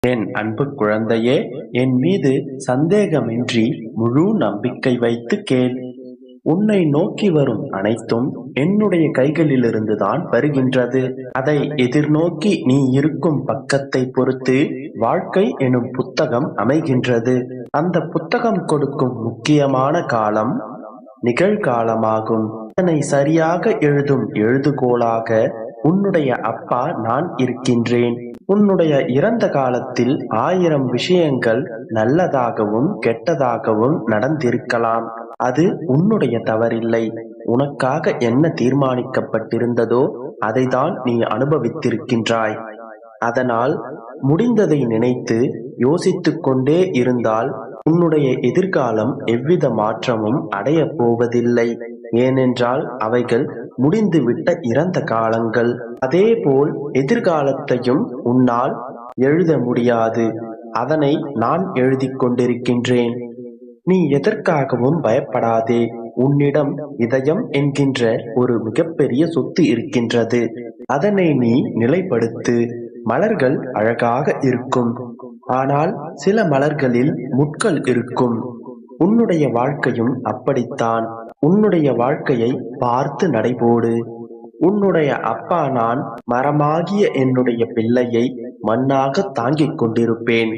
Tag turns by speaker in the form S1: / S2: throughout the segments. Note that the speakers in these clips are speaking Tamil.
S1: என் அன்பு குழந்தையே, என் மீது சந்தேகமின்றி முழு நம்பிக்கை வைத்து கேள். உன்னை நோக்கி வரும் அனைத்தும் என்னுடைய கைகளிலிருந்துதான் வருகின்றது. அதை எதிர்நோக்கி நீ இருக்கும் பக்கத்தை பொறுத்து வாழ்க்கை எனும் புத்தகம் அமைகின்றது. அந்த புத்தகம் கொடுக்கும் முக்கியமான காலம் நிகழ்காலமாகும். அதனை சரியாக எழுதும் எழுதுகோலாக உன்னுடைய அப்பா நான் இருக்கின்றேன். உன்னுடைய இறந்த காலத்தில் 1000 விஷயங்கள் நல்லதாகவும் கெட்டதாகவும் நடந்திருக்கலாம். அது உன்னுடைய தவறில்லை. உனக்காக என்ன தீர்மானிக்கப்பட்டிருந்ததோ அதைதான் நீ அனுபவித்திருக்கின்றாய். அதனால் முடிந்ததை நினைத்து யோசித்துக் கொண்டே இருந்தால் உன்னுடைய எதிர்காலம் எவ்வித மாற்றமும் அடையப் போவதில்லை. ஏனென்றால் அவைகள் முடிந்துவிட்ட இறந்த காலங்கள். அதேபோல் எதிர்காலத்தையும் உன்னால் எழுத முடியாது. அதனை நான் எழுதிக் கொண்டிருக்கின்றேன். நீ எதற்காகவும் பயப்படாதே. உன்னிடம் இதயம் என்கின்ற ஒரு மிகப்பெரிய சொத்து இருக்கின்றது. அதனை நீ நிலைப்படுத்து. மலர்கள் அழகாக இருக்கும், ஆனால் சில மலர்களில் முட்கள் இருக்கும். உன்னுடைய வாழ்க்கையும் அப்படித்தான். உன்னுடைய வாழ்க்கையை பார்த்து நடைபோடு. உன்னுடைய அப்பா நான் மரமாகிய என்னுடைய பிள்ளையை மண்ணாக தாங்கிக் கொண்டிருப்பேன்.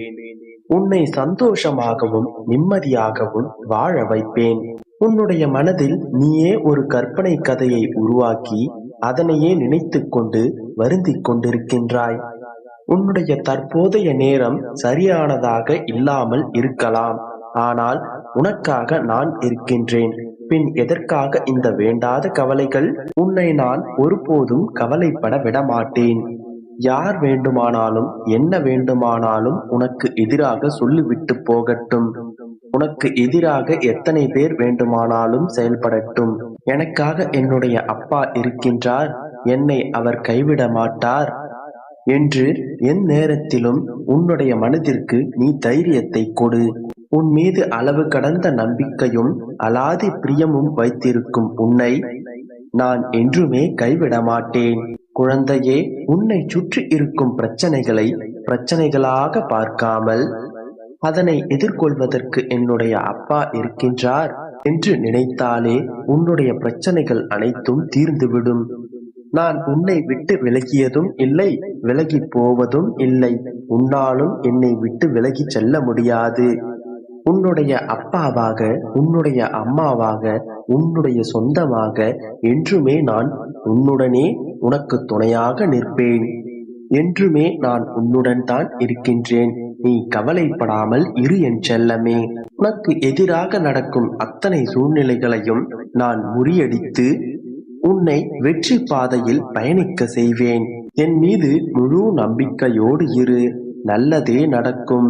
S1: உன்னை சந்தோஷமாகவும் நிம்மதியாகவும் வாழ வைப்பேன். உன்னுடைய மனதில் நீயே ஒரு கற்பனை கதையை உருவாக்கி அதனையே நினைத்து கொண்டு வருந்திக் கொண்டிருக்கின்றாய். உன்னுடைய தற்போதைய நேரம் சரியானதாக இல்லாமல் இருக்கலாம். ஆனால் உனக்காக நான் இருக்கின்றேன். பின் எதற்காக இந்த வேண்டாத கவலைகள்? உன்னை நான் ஒருபோதும் கவலைப்பட விடமாட்டேன். யார் வேண்டுமானாலும் என்ன வேண்டுமானாலும் உனக்கு எதிராக சொல்லிவிட்டு போகட்டும். உனக்கு எதிராக எத்தனை பேர் வேண்டுமானாலும் செயல்படட்டும். எனக்காக என்னுடைய அப்பா இருக்கின்றார், என்னை அவர் கைவிட மாட்டார் என்று என் நேரத்திலும் உன்னுடைய மனதிற்கு நீ தைரியத்தை கொடு. உன் மீது அளவு கடந்த நம்பிக்கையும் அலாதி பிரியமும் வைத்திருக்கும் உன்னை நான் என்றுமே கைவிட மாட்டேன். குழந்தையே, உன்னை சுற்றி இருக்கும் பிரச்சனைகளை பிரச்சனைகளாக பார்க்காமல் அதனை எதிர்கொள்வதற்கு என்னுடைய அப்பா இருக்கின்றார் என்று நினைத்தாலே உன்னுடைய பிரச்சனைகள் அனைத்தும் தீர்ந்துவிடும். நான் உன்னை விட்டு விலகியதும் இல்லை, விலகி போவதும் இல்லை. உன்னாலும் என்னை விட்டு விலகி செல்ல முடியாது. உன்னுடைய அப்பாவாக, உன்னுடைய அம்மாவாக, உன்னுடைய சொந்தமாக என்றுமே நான் உன்னுடனே உனக்கு துணையாக நிற்பேன். என்றுமே நான் உன்னுடன் தான் இருக்கின்றேன். நீ கவலைப்படாமல் இரு என் செல்லமே. உனக்கு எதிராக நடக்கும் அத்தனை சூழ்நிலைகளையும் நான் முறியடித்து உன்னை வெற்றி பாதையில் பயணிக்க செய்வேன். என் மீது முழு நம்பிக்கையோடு இரு. நல்லதே நடக்கும்.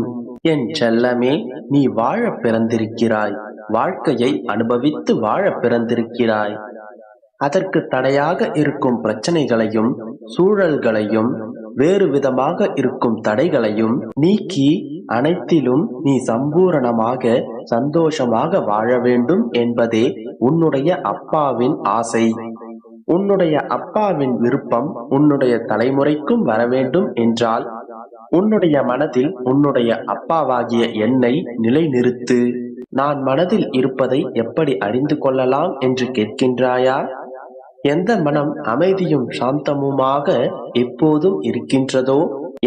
S1: என் செல்லமே, நீ வாழ பிறந்திருக்கிறாய். வாழ்க்கையை அனுபவித்து வாழ பிறந்திருக்கிறாய். அதற்கு தடையாக இருக்கும் பிரச்சனைகளையும் சூழல்களையும் வேறு விதமாக இருக்கும் தடைகளையும் நீக்கி அனைத்திலும் நீ சம்பூரணமாக சந்தோஷமாக வாழ வேண்டும் என்பதே உன்னுடைய அப்பாவின் ஆசை. உன்னுடைய அப்பாவின் விருப்பம் உன்னுடைய தலைமுறைக்கும் வர வேண்டும் என்றால் உன்னுடைய மனதில் உன்னுடைய அப்பாவாகிய என்னை நிலைநிறுத்து. நான் மனதில் இருப்பதை எப்படி அறிந்து கொள்ளலாம் என்று கேட்கின்றாயா? எந்த மனம் அமைதியும் சாந்தமுமாக எப்போதும் இருக்கின்றதோ,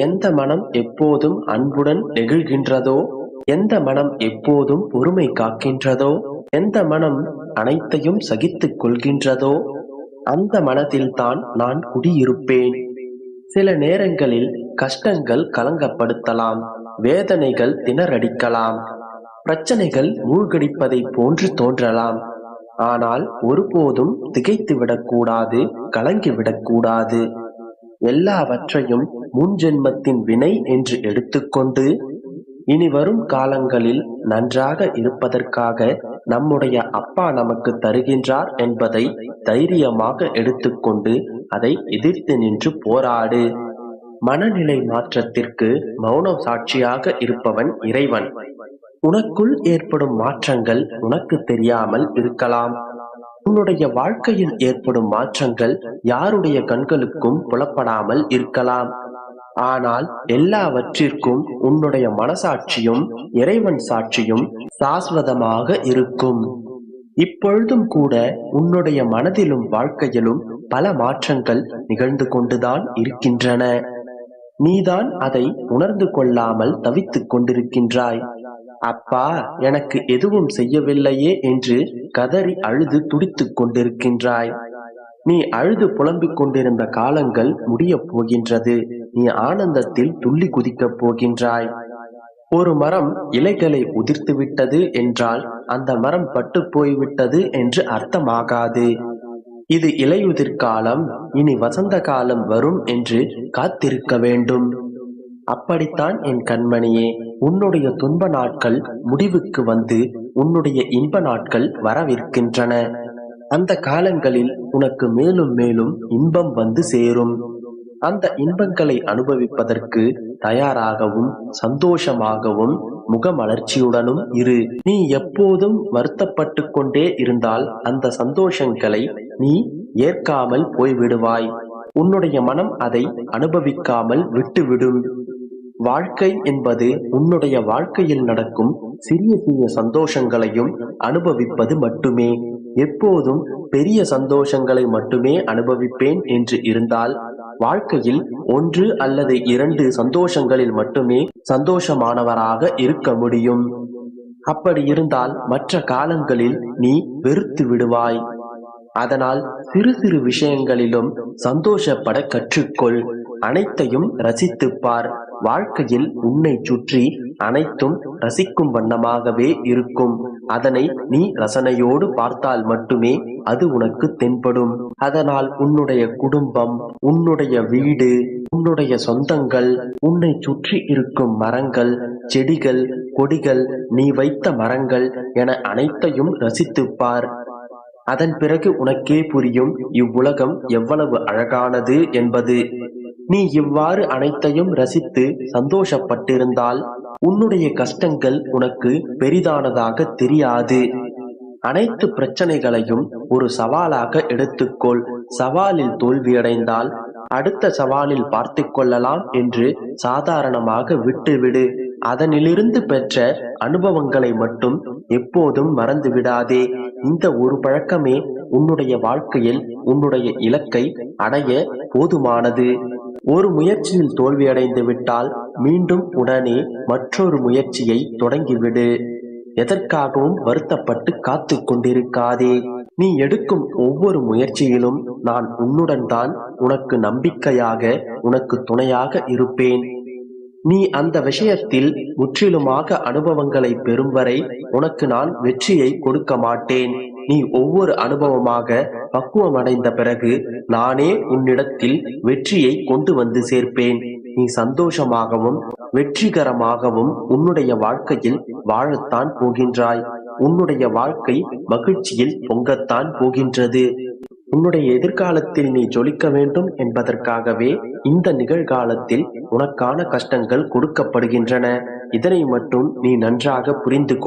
S1: எந்த மனம் எப்போதும் அன்புடன் நெகிழ்கின்றதோ, எந்த மனம் எப்போதும் பொறுமை காக்கின்றதோ, எந்த மனம் அனைத்தையும் சகித்துக் கொள்கின்றதோ அந்த மனதில்தான் நான் குடியிருப்பேன். சில நேரங்களில் கஷ்டங்கள் கலங்கப்படுத்தலாம், வேதனைகள் திணறடிக்கலாம், பிரச்சனைகள் மூழ்கடிப்பதை போன்று தோன்றலாம். ஆனால் ஒருபோதும் திகைத்துவிடக்கூடாது, கலங்கிவிடக்கூடாது. எல்லாவற்றையும் முன்ஜென்மத்தின் வினை என்று எடுத்துக்கொண்டு இனி வரும் காலங்களில் நன்றாக இருப்பதற்காக நம்முடைய அப்பா நமக்கு தருகின்றார் என்பதை தைரியமாக எடுத்துக்கொண்டு அதை எதிர்த்து நின்று போராடு. மனநிலை மாற்றத்திற்கு மௌனம் சாட்சியாக இருப்பவன் இறைவன். உனக்குள் ஏற்படும் மாற்றங்கள் உனக்கு தெரியாமல் இருக்கலாம். உன்னுடைய வாழ்க்கையில் ஏற்படும் மாற்றங்கள் யாருடைய கண்களுக்கும் புலப்படாமல் இருக்கலாம். ஆனால் எல்லாவற்றிற்கும் உன்னுடைய மனசாட்சியும் இறைவன் சாட்சியும் சாஸ்வதமாக இருக்கும். இப்பொழுதும் கூட உன்னுடைய மனதிலும் வாழ்க்கையிலும் பல மாற்றங்கள் நிகழ்ந்து கொண்டுதான் இருக்கின்றன. நீதான் அதை உணர்ந்து கொள்ளாமல் தவித்துக் கொண்டிருக்கின்றாய். அப்பா, எனக்கு எதுவும் செய்யவில்லையே என்று கதறி அழுது துடித்துக் கொண்டிருக்கின்றாய். நீ அழுது புலம்பிக் கொண்டிருந்த காலங்கள் முடியப் போகின்றது. நீ ஆனந்தத்தில் துள்ளி குதிக்கப் போகின்றாய். ஒரு மரம் இலைகளை உதிர்த்து விட்டது என்றால் அந்த மரம் பட்டு போய்விட்டது என்று அர்த்தமாகாது. இது இலையுதிர் காலம், இனி வசந்த காலம் வரும் என்று காத்திருக்க வேண்டும். அப்படித்தான் என் கண்மணியே, உன்னுடைய துன்ப நாட்கள் முடிவுக்கு வந்து உன்னுடைய இன்ப நாட்கள் வரவிருக்கின்றன. அந்த காலங்களில் உனக்கு மேலும் மேலும் இன்பம் வந்து சேரும். அந்த இன்பங்களை அனுபவிப்பதற்கு தயாராகவும் சந்தோஷமாகவும் முகமலர்ச்சியுடனும் இரு. நீ எப்போதும் வருத்தப்பட்டு கொண்டே இருந்தால் அந்த சந்தோஷங்களை நீ ஏற்காமல் போய்விடுவாய். உன்னுடைய மனம் அதை அனுபவிக்காமல் விட்டுவிடும். வாழ்க்கை என்பது உன்னுடைய வாழ்க்கையில் நடக்கும் சிறிய சிறிய சந்தோஷங்களையும் அனுபவிப்பது மட்டுமே. எப்போதும் பெரிய சந்தோஷங்களை மட்டுமே அனுபவிப்பேன் என்று இருந்தால் வாழ்க்கையில் 1 அல்லது 2 சந்தோஷங்களில் மட்டுமே சந்தோஷமானவராக இருக்க முடியும். அப்படி இருந்தால் மற்ற காலங்களில் நீ வெறுத்து விடுவாய். அதனால் சிறு சிறு விஷயங்களிலும் சந்தோஷப்பட கற்றுக்கொள். அனைத்தையும் ரசித்துப் பார். வாழ்க்கையில் உன்னை சுற்றி அனைத்தும் ரசிக்கும் வண்ணமாகவே இருக்கும். அதனை நீ ரசனையோடு பார்த்தால் மட்டுமே அது உனக்கு தென்படும். அதனால் உன்னுடைய குடும்பம், உன்னுடைய வீடு, உன்னுடைய சொந்தங்கள், உன்னை சுற்றி இருக்கும் மரங்கள், செடிகள், கொடிகள், நீ வைத்த மரங்கள் என அனைத்தையும் ரசித்துப் பார். அதன் பிறகு உனக்கே புரியும் இவ்வுலகம் எவ்வளவு அழகானது என்பது. நீ இவ்வாறு அனைத்தையும் ரசித்து சந்தோஷப்பட்டிருந்தால் உன்னுடைய கஷ்டங்கள் உனக்கு பெரிதானதாக தெரியாது. அனைத்து பிரச்சனைகளையும் ஒரு சவாலாக எடுத்துக்கொள். சவாலில் தோல்வியடைந்தால் அடுத்த சவாலில் பார்த்து கொள்ளலாம் என்று சாதாரணமாக விட்டுவிடு. அதனிலிருந்து பெற்ற அனுபவங்களை மட்டும் எப்போதும் மறந்து விடாதே. இந்த ஒரு பழக்கமே உன்னுடைய வாழ்க்கையில் உன்னுடைய இலக்கை அடைய போதுமானது. ஒரு முயற்சியில் தோல்வியடைந்து விட்டால் மீண்டும் உடனே மற்றொரு முயற்சியை தொடங்கிவிடு. எதற்காகவும் வருத்தப்பட்டு காத்து கொண்டிருக்காதே. நீ எடுக்கும் ஒவ்வொரு முயற்சியிலும் நான் உன்னுடன் தான், உனக்கு நம்பிக்கையாக, உனக்கு துணையாக இருப்பேன். நீ அந்த விஷயத்தில் முற்றிலுமாக அனுபவங்களை பெறும் வரை உனக்கு நான் வெற்றியை கொடுக்க மாட்டேன். நீ ஒவ்வொரு அனுபவமாக பக்குவமடைந்த பிறகு நானே உன்னிடத்தில் வெற்றியை கொண்டு வந்து சேர்ப்பேன். நீ சந்தோஷமாகவும் வெற்றிகரமாகவும் உன்னுடைய வாழ்க்கையில் வாழத்தான் போகின்றாய். உன்னுடைய வாழ்க்கை மகிழ்ச்சியில் பொங்கத்தான் போகின்றது. உன்னுடைய எதிர்காலத்தில் நீ ஜொலிக்க வேண்டும் என்பதற்காகவே இந்த நிகழ்காலத்தில் உனக்கான கஷ்டங்கள் கொடுக்கப்படுகின்றன. இதனை மட்டும் நீ நன்றாக புரிந்து கொள்.